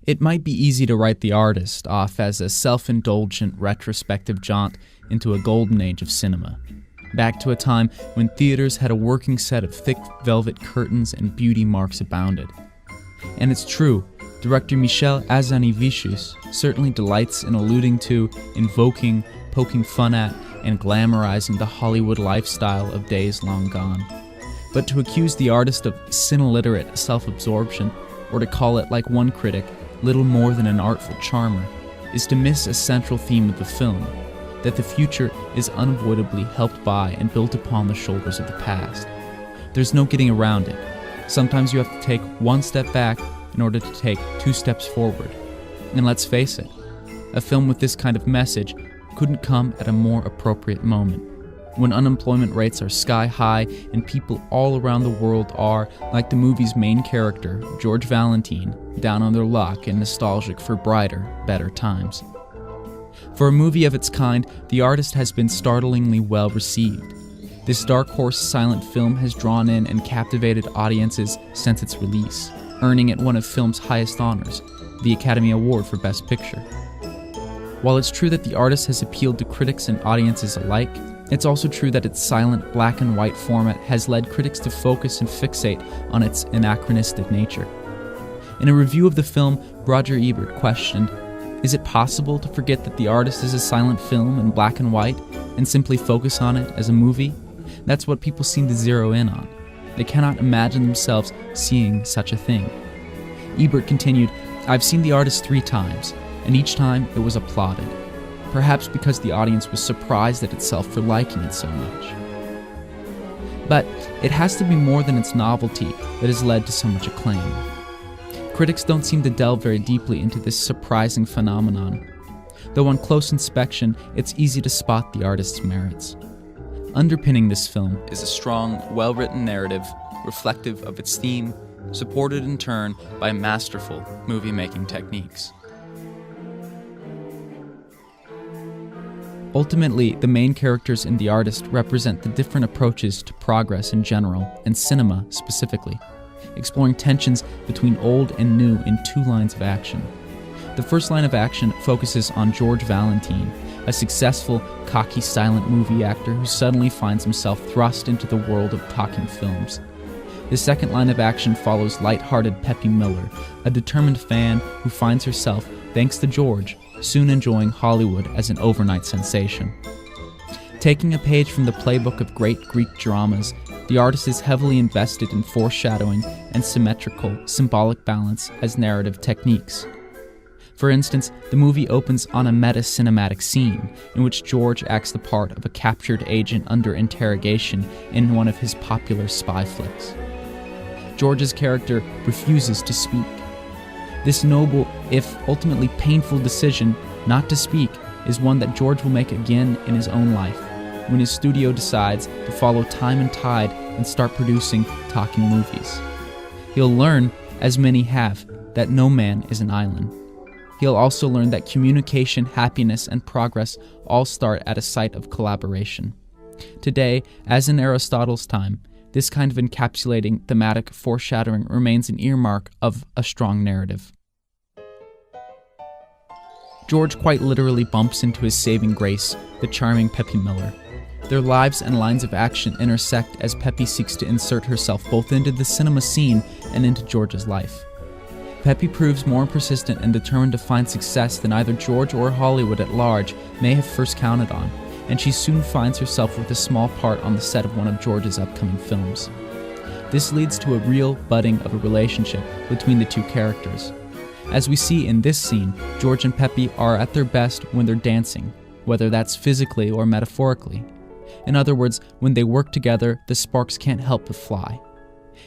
It might be easy to write The Artist off as a self-indulgent retrospective jaunt into a golden age of cinema, back to a time when theaters had a working set of thick velvet curtains and beauty marks abounded. And it's true, director Michel Hazanavicius certainly delights in alluding to, invoking, poking fun at, and glamorizing the Hollywood lifestyle of days long gone. But to accuse The Artist of sin-illiterate self-absorption, or to call it, like one critic, little more than an artful charmer, is to miss a central theme of the film, that the future is unavoidably helped by and built upon the shoulders of the past. There's no getting around it. Sometimes you have to take one step back in order to take 2 steps forward. And let's face it, a film with this kind of message couldn't come at a more appropriate moment, when unemployment rates are sky high and people all around the world are, like the movie's main character, George Valentine, down on their luck and nostalgic for brighter, better times. For a movie of its kind, The Artist has been startlingly well received. This dark horse silent film has drawn in and captivated audiences since its release, earning it one of film's highest honors, the Academy Award for Best Picture. While it's true that The Artist has appealed to critics and audiences alike, it's also true that its silent black and white format has led critics to focus and fixate on its anachronistic nature. In a review of the film, Roger Ebert questioned, "Is it possible to forget that The Artist is a silent film in black and white and simply focus on it as a movie? That's what people seem to zero in on. They cannot imagine themselves seeing such a thing." Ebert continued, "I've seen The Artist 3 times, and each time it was applauded. Perhaps because the audience was surprised at itself for liking it so much. But it has to be more than its novelty that has led to so much acclaim. Critics don't seem to delve very deeply into this surprising phenomenon, though on close inspection, it's easy to spot The Artist's merits. Underpinning this film is a strong, well-written narrative reflective of its theme, supported in turn by masterful movie-making techniques. Ultimately, the main characters in The Artist represent the different approaches to progress in general, and cinema specifically, exploring tensions between old and new in 2 lines of action. The first line of action focuses on George Valentine, a successful, cocky silent movie actor who suddenly finds himself thrust into the world of talking films. The second line of action follows light-hearted Peppy Miller, a determined fan who finds herself, thanks to George, soon enjoying Hollywood as an overnight sensation. Taking a page from the playbook of great Greek dramas, The Artist is heavily invested in foreshadowing and symmetrical, symbolic balance as narrative techniques. For instance, the movie opens on a meta-cinematic scene in which George acts the part of a captured agent under interrogation in one of his popular spy flicks. George's character refuses to speak. This noble, if ultimately painful decision not to speak is one that George will make again in his own life, when his studio decides to follow time and tide and start producing talking movies. He'll learn, as many have, that no man is an island. He'll also learn that communication, happiness, and progress all start at a site of collaboration. Today, as in Aristotle's time, this kind of encapsulating thematic foreshadowing remains an earmark of a strong narrative. George quite literally bumps into his saving grace, the charming Peppy Miller. Their lives and lines of action intersect as Peppy seeks to insert herself both into the cinema scene and into George's life. Peppy proves more persistent and determined to find success than either George or Hollywood at large may have first counted on, and she soon finds herself with a small part on the set of one of George's upcoming films. This leads to a real budding of a relationship between the 2 characters. As we see in this scene, George and Peppy are at their best when they're dancing, whether that's physically or metaphorically. In other words, when they work together, the sparks can't help but fly.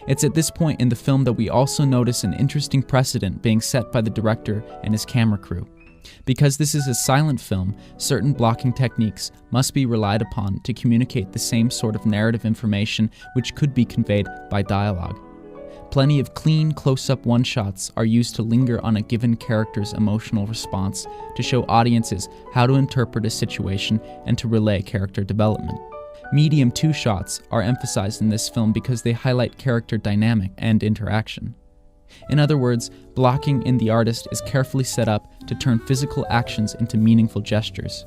It's at this point in the film that we also notice an interesting precedent being set by the director and his camera crew. Because this is a silent film, certain blocking techniques must be relied upon to communicate the same sort of narrative information which could be conveyed by dialogue. Plenty of clean, close-up one-shots are used to linger on a given character's emotional response to show audiences how to interpret a situation and to relay character development. Medium 2-shots are emphasized in this film because they highlight character dynamic and interaction. In other words, blocking in the artist is carefully set up to turn physical actions into meaningful gestures.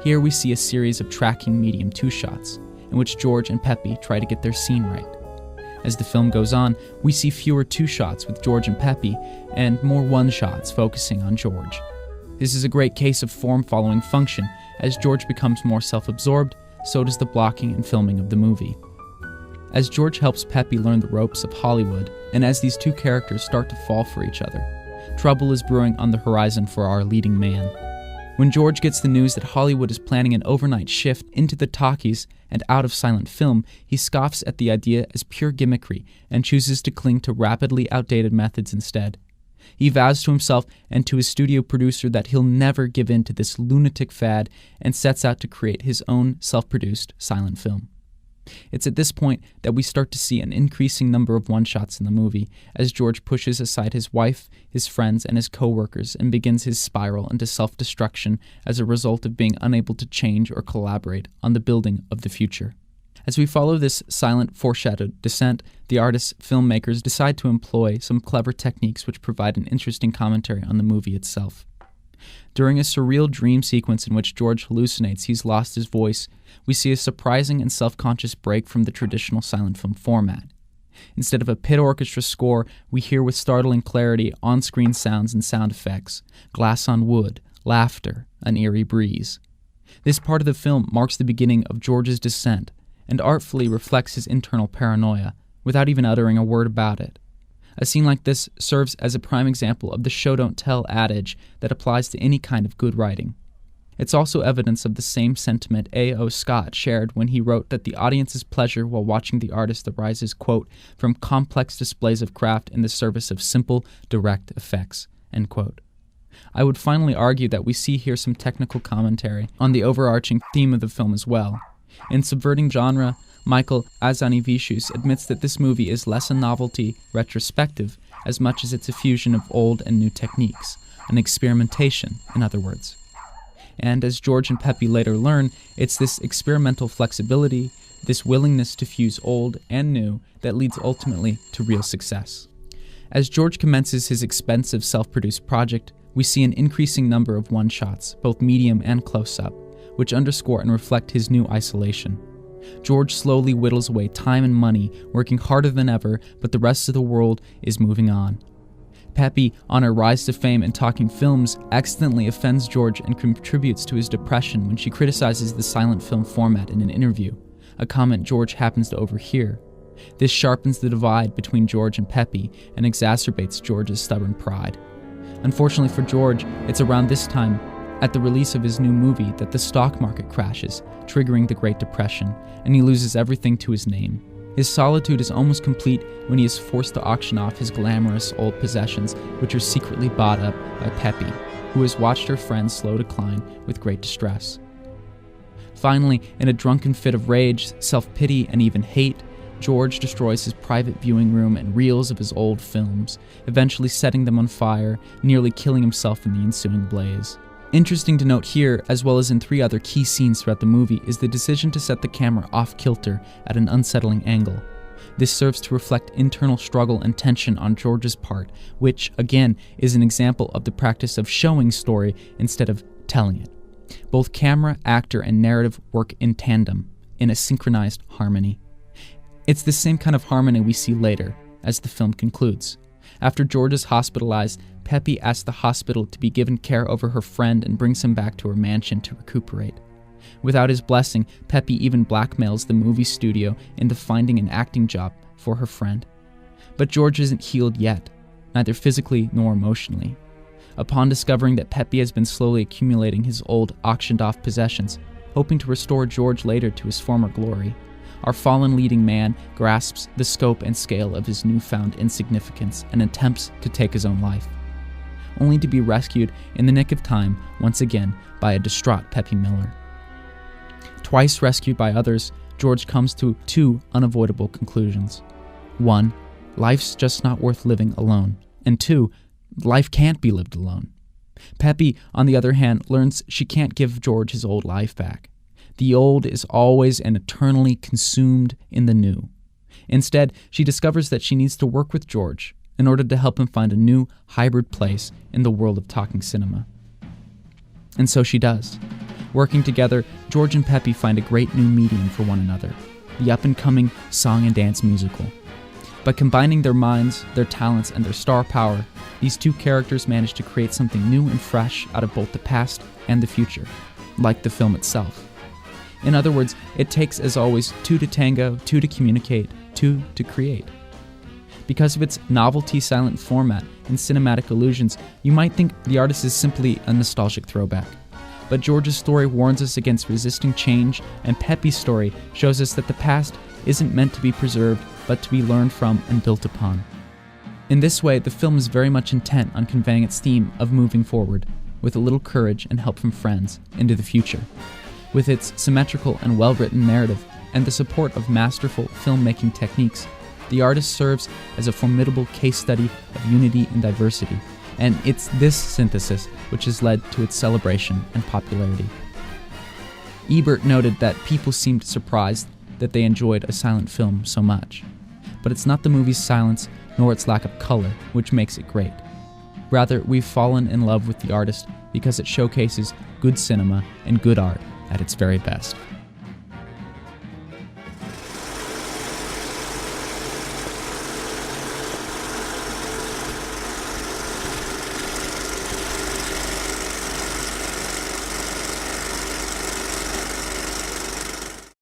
Here we see a series of tracking medium two-shots, in which George and Peppy try to get their scene right. As the film goes on, we see fewer two-shots with George and Peppy, and more one-shots focusing on George. This is a great case of form following function. As George becomes more self-absorbed, so does the blocking and filming of the movie. As George helps Peppy learn the ropes of Hollywood, and as these two characters start to fall for each other, trouble is brewing on the horizon for our leading man. When George gets the news that Hollywood is planning an overnight shift into the talkies and out of silent film, he scoffs at the idea as pure gimmickry and chooses to cling to rapidly outdated methods instead. He vows to himself and to his studio producer that he'll never give in to this lunatic fad and sets out to create his own self-produced silent film. It's at this point that we start to see an increasing number of one-shots in the movie, as George pushes aside his wife, his friends, and his co-workers and begins his spiral into self-destruction as a result of being unable to change or collaborate on the building of the future. As we follow this silent, foreshadowed descent, the artists, filmmakers decide to employ some clever techniques which provide an interesting commentary on the movie itself. During a surreal dream sequence in which George hallucinates he's lost his voice, we see a surprising and self-conscious break from the traditional silent film format. Instead of a pit orchestra score, we hear with startling clarity on-screen sounds and sound effects, glass on wood, laughter, an eerie breeze. This part of the film marks the beginning of George's descent and artfully reflects his internal paranoia, without even uttering a word about it. A scene like this serves as a prime example of the show-don't-tell adage that applies to any kind of good writing. It's also evidence of the same sentiment A.O. Scott shared when he wrote that the audience's pleasure while watching the artist arises, quote, from complex displays of craft in the service of simple, direct effects, end quote. I would finally argue that we see here some technical commentary on the overarching theme of the film as well. In Subverting Genre, Michael Hazanavicius admits that this movie is less a novelty retrospective as much as it's a fusion of old and new techniques, an experimentation, in other words. And as George and Peppy later learn, it's this experimental flexibility, this willingness to fuse old and new that leads ultimately to real success. As George commences his expensive self-produced project, we see an increasing number of one-shots, both medium and close-up, which underscore and reflect his new isolation. George slowly whittles away time and money, working harder than ever, but the rest of the world is moving on. Peppy, on her rise to fame and talking films, accidentally offends George and contributes to his depression when she criticizes the silent film format in an interview, a comment George happens to overhear. This sharpens the divide between George and Peppy and exacerbates George's stubborn pride. Unfortunately for George, it's around this time, at the release of his new movie, that the stock market crashes, triggering the Great Depression, and he loses everything to his name. His solitude is almost complete when he is forced to auction off his glamorous old possessions, which are secretly bought up by Peppy, who has watched her friend's slow decline with great distress. Finally, in a drunken fit of rage, self-pity, and even hate, George destroys his private viewing room and reels of his old films, eventually setting them on fire, nearly killing himself in the ensuing blaze. Interesting to note here, as well as in 3 other key scenes throughout the movie, is the decision to set the camera off-kilter at an unsettling angle. This serves to reflect internal struggle and tension on George's part, which, again, is an example of the practice of showing story instead of telling it. Both camera, actor, and narrative work in tandem, in a synchronized harmony. It's the same kind of harmony we see later, as the film concludes. After George is hospitalized, Peppy asks the hospital to be given care over her friend and brings him back to her mansion to recuperate. Without his blessing, Peppy even blackmails the movie studio into finding an acting job for her friend. But George isn't healed yet, neither physically nor emotionally. Upon discovering that Peppy has been slowly accumulating his old, auctioned-off possessions, hoping to restore George later to his former glory, our fallen leading man grasps the scope and scale of his newfound insignificance and attempts to take his own life, only to be rescued in the nick of time once again by a distraught Peppy Miller. Twice rescued by others, George comes to 2 unavoidable conclusions. 1, life's just not worth living alone. And 2, life can't be lived alone. Peppy, on the other hand, learns she can't give George his old life back. The old is always and eternally consumed in the new. Instead, she discovers that she needs to work with George, in order to help him find a new, hybrid place in the world of talking cinema. And so she does. Working together, George and Peppy find a great new medium for one another, the up-and-coming song and dance musical. By combining their minds, their talents, and their star power, these two characters manage to create something new and fresh out of both the past and the future, like the film itself. In other words, it takes, as always, two to tango, two to communicate, two to create. Because of its novelty silent format and cinematic illusions, you might think The Artist is simply a nostalgic throwback. But George's story warns us against resisting change, and Peppy's story shows us that the past isn't meant to be preserved, but to be learned from and built upon. In this way, the film is very much intent on conveying its theme of moving forward, with a little courage and help from friends, into the future. With its symmetrical and well-written narrative, and the support of masterful filmmaking techniques, The Artist serves as a formidable case study of unity and diversity, and it's this synthesis which has led to its celebration and popularity. Ebert noted that people seemed surprised that they enjoyed a silent film so much, but it's not the movie's silence nor its lack of color which makes it great. Rather, we've fallen in love with The Artist because it showcases good cinema and good art at its very best.